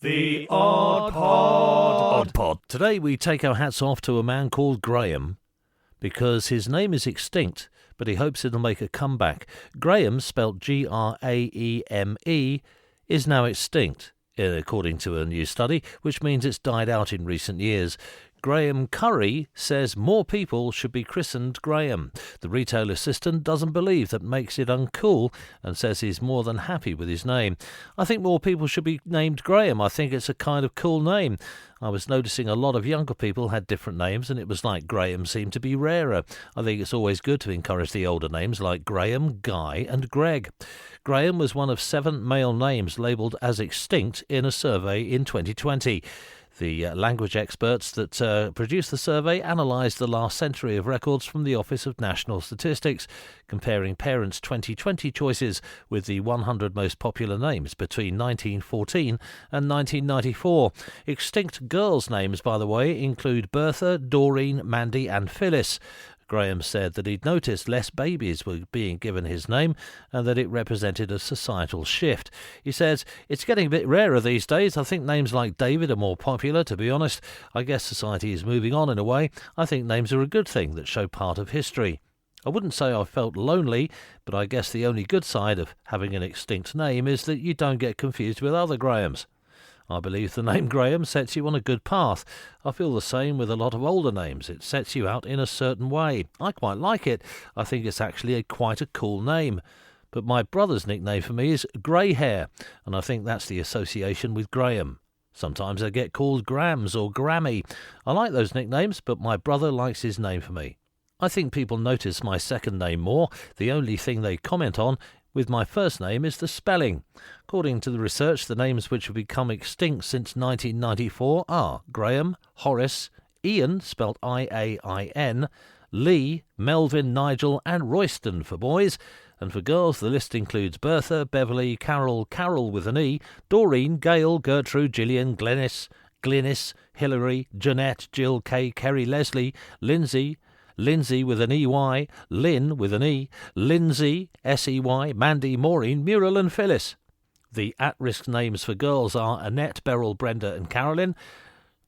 The Odd Pod. Odd Pod. Today we take our hats off to a man called Graham because his name is extinct, but he hopes it'll make a comeback. Graham, spelt Graeme, is now extinct, according to a new study, which means it's died out in recent years. Graham Curry says more people should be christened Graham. The retail assistant doesn't believe that makes it uncool and says he's more than happy with his name. I think more people should be named Graham. I think it's a kind of cool name. I was noticing a lot of younger people had different names, and it was like Graham seemed to be rarer. I think it's always good to encourage the older names like Graham, Guy and Greg. Graham was one of 7 male names labelled as extinct in a survey in 2020. The language experts that produced the survey analysed the last century of records from the Office of National Statistics, comparing parents' 2020 choices with the 100 most popular names between 1914 and 1994. Extinct girls' names, by the way, include Bertha, Doreen, Mandy and Phyllis. Graham said that he'd noticed less babies were being given his name and that it represented a societal shift. He says, "It's getting a bit rarer these days. I think names like David are more popular, to be honest. I guess society is moving on in a way. I think names are a good thing that show part of history. I wouldn't say I felt lonely, but I guess the only good side of having an extinct name is that you don't get confused with other Grahams. I believe the name Graham sets you on a good path. I feel the same with a lot of older names. It sets you out in a certain way. I quite like it. I think it's actually quite a cool name. But my brother's nickname for me is Grey Hair, and I think that's the association with Graham. Sometimes I get called Grams or Grammy. I like those nicknames, but my brother likes his name for me. I think people notice my second name more. The only thing they comment on with my first name is the spelling. According to the research, the names which have become extinct since 1994 are Graham, Horace, Ian, spelt I-A-I-N, Lee, Melvin, Nigel and Royston for boys. And for girls, the list includes Bertha, Beverly, Carol, Carol with an E, Doreen, Gail, Gertrude, Gillian, Glynis, Hilary, Jeanette, Jill, Kay, Kerry, Leslie, Lindsay with an EY, Lynn with an E, Lindsay, SEY, Mandy, Maureen, Muriel and Phyllis. The at-risk names for girls are Annette, Beryl, Brenda and Carolyn,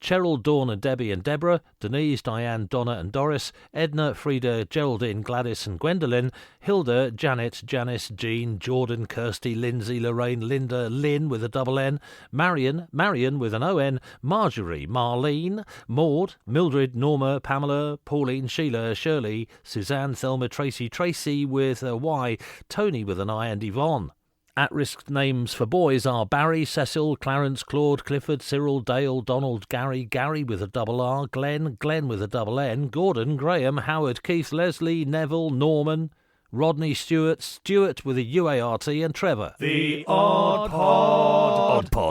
Cheryl, Dawn and Debbie and Deborah, Denise, Diane, Donna and Doris, Edna, Frida, Geraldine, Gladys and Gwendolyn, Hilda, Janet, Janice, Jean, Jordan, Kirsty, Lindsay, Lorraine, Linda, Lynn with a double N, Marion with an O-N, Marjorie, Marlene, Maud, Mildred, Norma, Pamela, Pauline, Sheila, Shirley, Suzanne, Thelma, Tracy with a Y, Tony with an I and Yvonne. At-risk names for boys are Barry, Cecil, Clarence, Claude, Clifford, Cyril, Dale, Donald, Gary with a double R, Glenn with a double N, Gordon, Graham, Howard, Keith, Leslie, Neville, Norman, Rodney, Stuart with a UART and Trevor. The Odd Pod. Odd Pod.